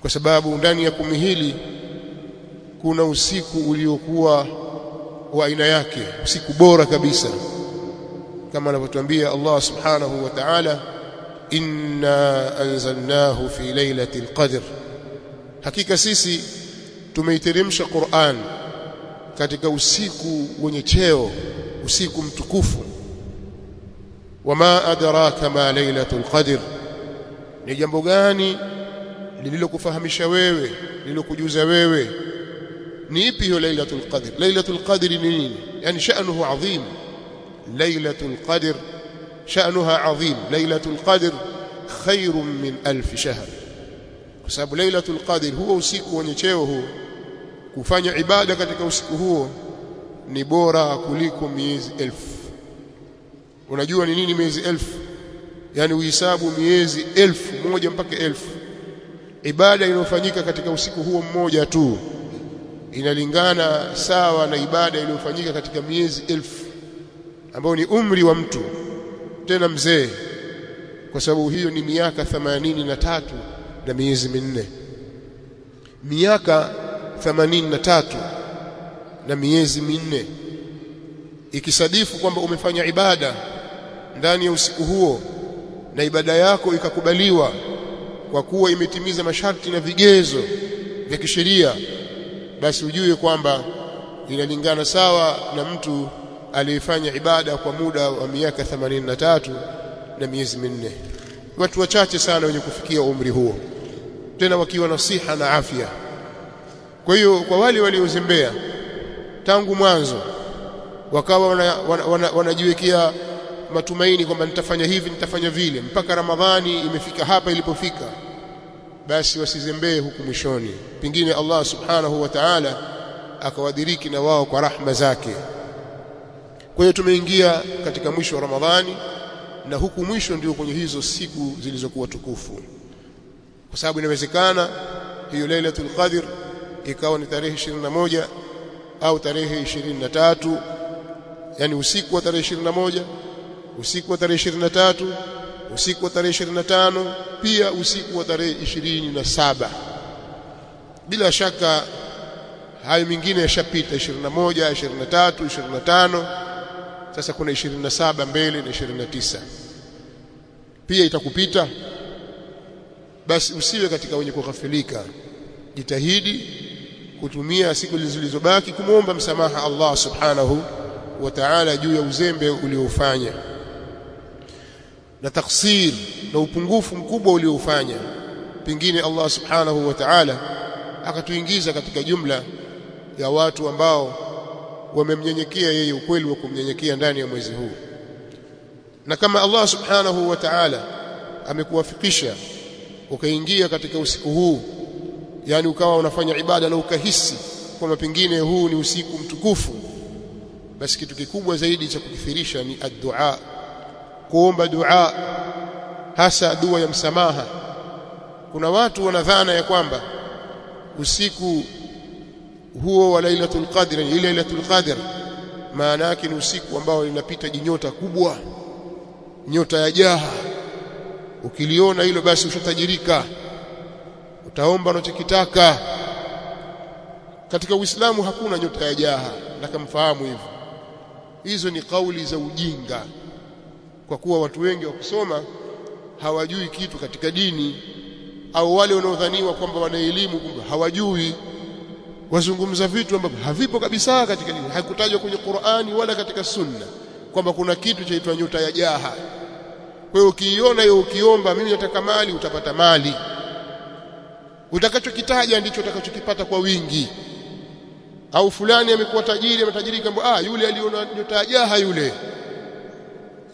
kwa sababu ndani ya 10 hili kuna usiku uliokuwa wa aina yake, usiku bora kabisa, kama anavyotuambia Allah subhanahu wa ta'ala, inna anzalnahu fi lailatul qadr, hakika sisi tumeiteremsha Qur'an katika usiku wenye cheo, usiku mtukufu. Wama adraka ma lailatul qadr, ni jambo gani lililokufahamisha wewe, lililokujuza wewe ni ipi hiyo lailatul qadr? Lailatul qadr ni nini? Yani sha'nuhu adhim. Lailatul qadr sha'nuha adhim. Lailatul qadr khairun min 1000 shahr, kwa sababu lailatul qadr huwa usiku wenye cheo huo. Kufanya ibada katika usiku huo ni bora kuliko miezi 1000. Unajua ni nini miezi 1000? Yani uhisabu miezi 1000 mpaka 1000. Ibada inayofanyika katika usiku huo mmoja tu inalingana sawa na ibada iliyofanyika katika miezi 1000, ambao ni umri wa mtu tena mzee, kwa sababu hiyo ni miaka 83 na miezi 4. Miaka 83 na miezi 4 ikisadifu kwamba umefanya ibada ndani ya usiku huo na ibada yako ikakubaliwa kwa kuwa imetimiza masharti na vigezo vya kisheria, basi ujue kwamba inalingana sawa na mtu aliyefanya ibada kwa muda wa miaka 83 na miezi 4. Watu wachache sana wenye kufikia umri huo, tena wakiwa na siha na afya. Kwa hiyo kwa wale waliozembea tangu mwanzo wakawa wanajiwekea matumaini kwamba nitafanya hivi nitafanya vile mpaka Ramadhani imefika hapa ilipofika, basi wasizembee huku mwishoni, pengine Allah subhanahu wa ta'ala akawadiriki na wao kwa rahma zake. Kwa hiyo tumeingia katika mwisho wa Ramadhani, na huku mwisho ndio kwenye hizo siku zilizokuwa tukufu, kwa sababu inawezekana hiyo Lailatul Qadr ikawa ni tarehe 21 au tarehe 23, yani usiku wa tarehe 21, usiku wa tarehe 23, usiku wa tarehe 25, pia usiku wa tarehe 27. Bila shaka hayo mingine yashapita, 21, 23, 25. Sasa kuna 27 mbele na 29 pia itakupita. Basi usiwe katika wenye kughafilika, jitahidi kutumia siku zilizobaki kumuomba msamaha Allah subhanahu wa ta'ala juu ya uzembe uliofanya na taksir na upungufu mkubwa uliofanya. Pengine Allah subhanahu wa ta'ala akatuingiza katika jumla ya watu ambao wamemnyenyekea yeye ukweli wa kumnyenyekea ndani ya mwezi huu. Na kama Allah subhanahu wa ta'ala amekuwafikisha ukaingia katika usiku huu, yani ukawa unafanya ibada na ukahisi kwamba pengine huu ni usiku mtukufu, basi kitu kikubwa zaidi cha kukithirisha ni ad-du'a, kuomba dua, hasa dua ya msamaha. Kuna watu wanadhana ya kwamba usiku huo wa Lailatul Qadr, ile Lailatul Qadr maana yake ni usiku ambao linapita jinyota kubwa, nyota ya jaha. Ukiliona hilo basi ushatajirika, utaomba unachokitaka. Katika Uislamu hakuna nyota ya jaha, na kamfahamu hivyo. Hizo ni kauli za ujinga, kwa kuwa watu wengi wa kusoma hawajui kitu katika dini, au wale wanaodhaniwa kwamba wana elimu kumbe hawajui, wazungumza vitu ambavyo havipo kabisa katika dini. Hakutajwa kwenye Qur'ani wala katika Sunna kwamba kuna kitu chaitwa nyota ya jaha. Kwa hiyo ukiiona hiyo, ukiomba mimi nataka mali, utapata mali. Utakachokitaja ndicho utakachokipata kwa wingi. Au fulani amekuwa tajiri, ametajirika, kwamba yule aliona nyota ya jaha yule.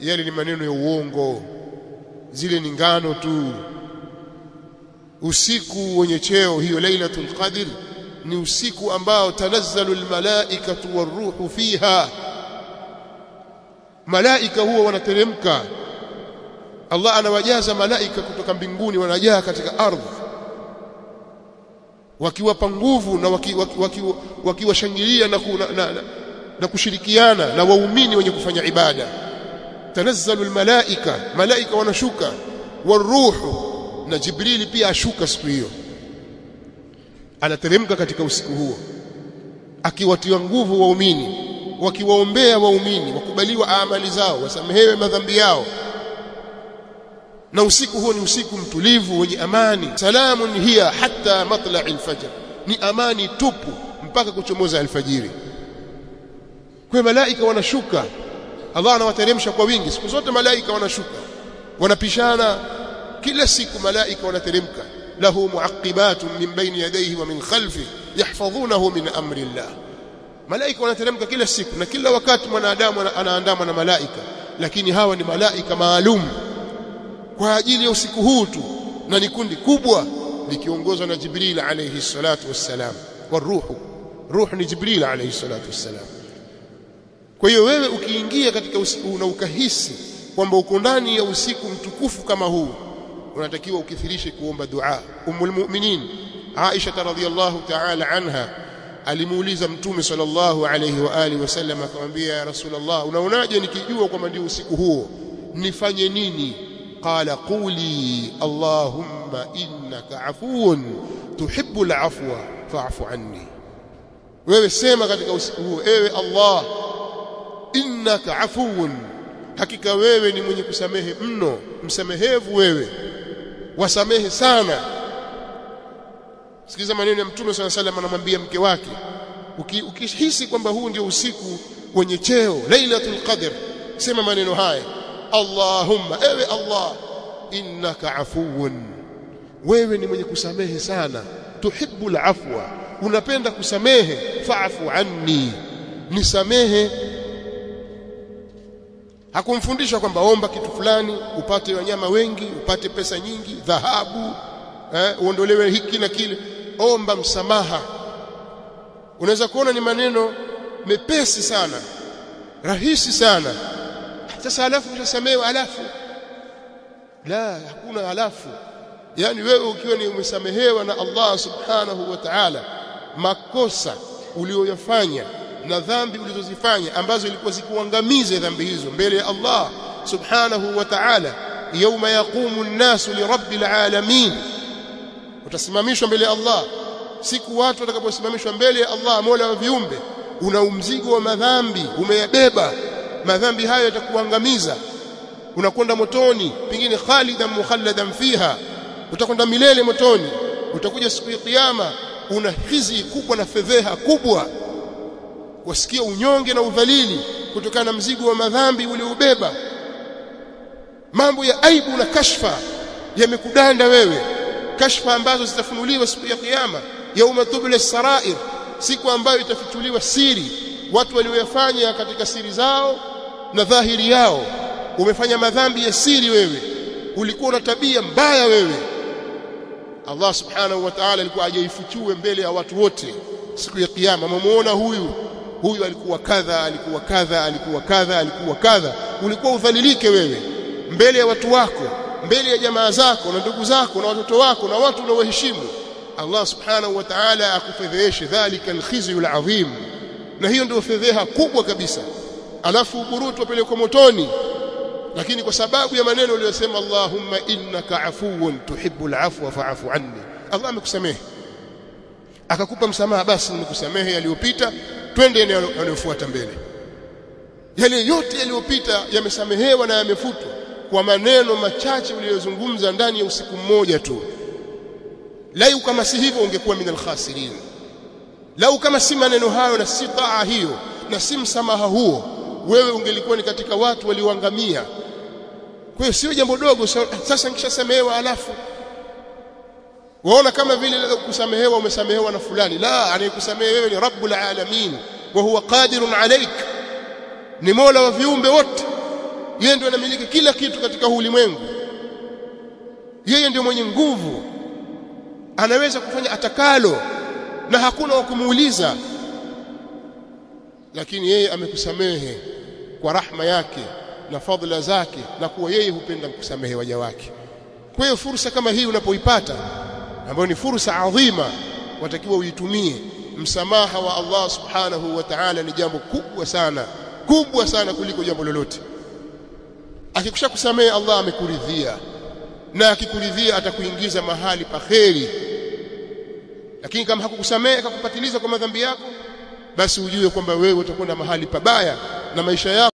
Yale ni maneno ya uongo, zile ni ngano tu. Usiku wenye cheo, hiyo Lailatul Qadr, ni usiku ambao tanazzalu almalaikatu waruhu fiha, malaika huwa wanateremka. Allah anawajaza malaika kutoka mbinguni, wanajaa katika ardhi, wakiwapa nguvu na wakiwashangilia na kushirikiana na waumini wenye kufanya ibada. Tanazzalu almalaika, malaika wanashuka, waruhu, na Jibrili pia ashuka siku hiyo. anateremka katika usiku huo akiwatia nguvu waumini, wakiwaombea waumini wakubaliwa amali zao, wasamehewe madhambi yao. Na usiku huo ni usiku mtulivu wenye amani. Salamun hiya hatta matla'il fajr, ni amani tupu mpaka kuchomoza alfajiri. Kwa malaika wanashuka, Allah anawateremsha kwa wingi. Siku zote malaika wanashuka, wanapishana. Kila siku malaika wanateremka. Lahu muaqibatun min bayni yadayhi wa min khalfihi yahfazunahu min amri Allah. Malaika wanateremka kila siku, na kila wakati mwanadamu anaandamwa na malaika, lakini hawa ni malaika maalum kwa ajili ya usiku huu tu, na ni kundi kubwa likiongozwa na Jibril alayhi salatu wassalam. Ruh ni Jibril alayhi salatu wassalam. Kwa hiyo wewe ukiingia katika usiku huu na ukahisi kwamba uko ndani ya usiku mtukufu kama huu, unatakiwa ukithirishe kuomba dua. Ummul mu'minin Aisha radhiyallahu ta'ala anha alimuuliza Mtume sallallahu alayhi wa alihi wasallam, akamwambia, ya Rasulullah, unaonaje nikijua kwamba ndio usiku huo nifanye nini? Qala quli Allahumma innaka afuwun tuhibbul afwa fa'fu anni. Wewe sema katika usiku huo, ewe Allah, innaka afuwun, hakika wewe ni mwenye kusamehe mno, msamehevu wewe, wasamehe sana. Sikiza maneno ya Mtume sallallahu alayhi wasallam, anamwambia mke wake, ukihisi kwamba huu ndio usiku wenye cheo, Lailatul Qadr, sema maneno haya, Allahumma, ewe Allah, innaka afuwun, wewe ni mwenye kusamehe sana, tuhibbul afwa, unapenda kusamehe, fa'fu anni, nisamehe. Hakumfundisha kwamba omba kitu fulani upate wanyama wengi, upate pesa nyingi, dhahabu, uondolewe hiki na kile. Omba msamaha. Unaweza kuona ni maneno mepesi sana, rahisi sana. Sasa alafu utasamehewa, alafu la, hakuna alafu. Yani wewe ukiwa ni umesamehewa na Allah subhanahu wa ta'ala makosa ulioyafanya na dhambi ulizozifanya ambazo ilikuwa zikuangamize dhambi hizo mbele ya Allah subhanahu wa ta'ala, yauma yaqumu an-nasu li rabbil alamin, utasimamishwa mbele ya Allah. Siku watu watakaposimamishwa mbele ya Allah Mola wa viumbe, una mzigo wa madhambi umeyabeba, madhambi hayo yatakuangamiza, unakwenda motoni, pengine khalidan mukhalladan fiha, utakwenda milele motoni. Utakuja siku ya kiyama una khizi kubwa na fedheha kubwa, wasikia unyonge na udhalili kutokana na mzigo wa madhambi uliobeba. Mambo ya aibu na kashfa yamekudanda wewe, kashfa ambazo zitafunuliwa siku ya kiyama, yauma tubla sarair, siku ambayo itafichuliwa siri, watu walioyafanya katika siri zao na dhahiri yao. Umefanya madhambi ya siri wewe, ulikuwa na tabia mbaya wewe, Allah subhanahu wa ta'ala alikuwa ajaifichue mbele ya watu wote siku ya kiyama. Mmuona huyu alikuwa kadha, alikuwa kadha, alikuwa kadha, alikuwa kadha. Ulikuwa udhalilike wewe mbele ya watu wako, mbele ya jamaa zako na ndugu zako na watoto wako na watu unaoheshimu. Allah subhanahu wa ta'ala akufedheshe, dhalika alkhizyu alazim, na hiyo ndio fedheha kubwa kabisa. Alafu uburutu wapelekwa motoni, lakini kwa sababu ya maneno uliyosema Allahumma innaka afuwun tuhibbul afwa fa'fu anni, Allah amekusamehe, akakupa msamaha. Basi nimekusamehe yaliyopita, twende yanayofuata mbele. Yale yote yaliyopita yamesamehewa na yamefutwa kwa maneno machache uliyozungumza ndani ya usiku mmoja tu. Lau kama si hivyo ungekuwa minal khasirin. Lau kama si maneno hayo na si taa hiyo na si msamaha huo, wewe ungelikuwa ni katika watu walioangamia. Kwa hiyo sio jambo dogo. Sasa nikishasamehewa alafu waona kama vile kusamehewa umesamehewa na fulani. La, anayekusamehe wewe ni Rabbul Alamin, wa huwa qadirun alayk, ni Mola wa viumbe wote. Yeye ndiye anamiliki kila kitu katika ulimwengu, yeye ndiye mwenye nguvu, anaweza kufanya atakalo na hakuna wa kumuuliza. Lakini yeye amekusamehe kwa rahma yake na fadhila zake, na kuwa yeye hupenda kusamehe waja wake. Kwa hiyo fursa kama hii unapoipata, ambayo ni fursa adhima, watakiwa uitumie. Msamaha wa Allah subhanahu wa ta'ala ni jambo kubwa sana kuliko jambo lolote. Akikusha kusamehe Allah amekuridhia, na akikuridhia atakuingiza mahali pa kheri. Lakini kama hakukusamehe akakupatiliza kwa madhambi yako, basi ujue kwamba wewe utakwenda mahali pabaya na maisha yako